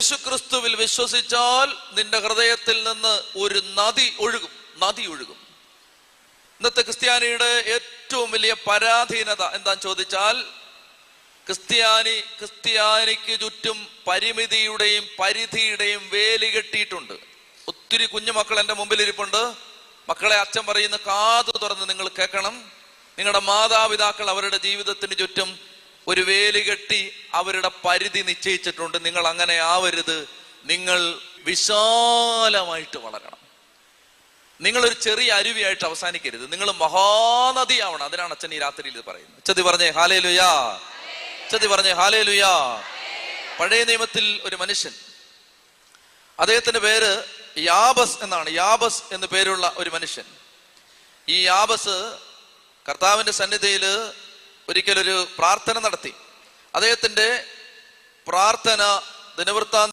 യേശുക്രിസ്തുവിൽ വിശ്വസിച്ചാൽ നിന്റെ ഹൃദയത്തിൽ നിന്ന് ഒരു നദി ഒഴുകും. ഇന്നത്തെ ക്രിസ്ത്യാനിയുടെ ഏറ്റവും വലിയ പരാധീനത എന്താന്ന് ചോദിച്ചാൽ, ക്രിസ്ത്യാനിക്ക് ചുറ്റും പരിമിതിയുടെയും പരിധിയുടെയും വേലി കെട്ടിയിട്ടുണ്ട്. ഒത്തിരി കുഞ്ഞുമക്കൾ എൻ്റെ മുമ്പിൽ ഇരിപ്പുണ്ട്. മക്കളെ, അച്ഛൻ പറയുന്ന കാതു തുറന്ന് നിങ്ങൾ കേൾക്കണം. നിങ്ങളുടെ മാതാപിതാക്കൾ അവരുടെ ജീവിതത്തിന് ചുറ്റും ഒരു വേലി കെട്ടി അവരുടെ പരിധി നിശ്ചയിച്ചിട്ടുണ്ട്. നിങ്ങൾ അങ്ങനെ ആവരുത്. നിങ്ങൾ വിശാലമായിട്ട് വളരണം. നിങ്ങളൊരു ചെറിയ അരുവിയായിട്ട് അവസാനിക്കരുത്. നിങ്ങൾ മഹാനദിയാവണം. അതിനാണ് അച്ഛൻ ഈ രാത്രിയിൽ ഇത് പറയുന്നത്. ചതി പറഞ്ഞേ ഹല്ലേലൂയാ, ചതി പറഞ്ഞേ ഹല്ലേലൂയാ. പഴയ നിയമത്തിൽ ഒരു മനുഷ്യൻ, അദ്ദേഹത്തിന്റെ പേര് യാബസ് എന്നാണ്. യാബസ് എന്ന് പേരുള്ള ഒരു മനുഷ്യൻ. ഈ യാബസ് കർത്താവിന്റെ സന്നിധിയിൽ ഒരിക്കലൊരു പ്രാർത്ഥന നടത്തി. അദ്ദേഹത്തിന്റെ പ്രാർത്ഥന ദിനവൃത്താന്ത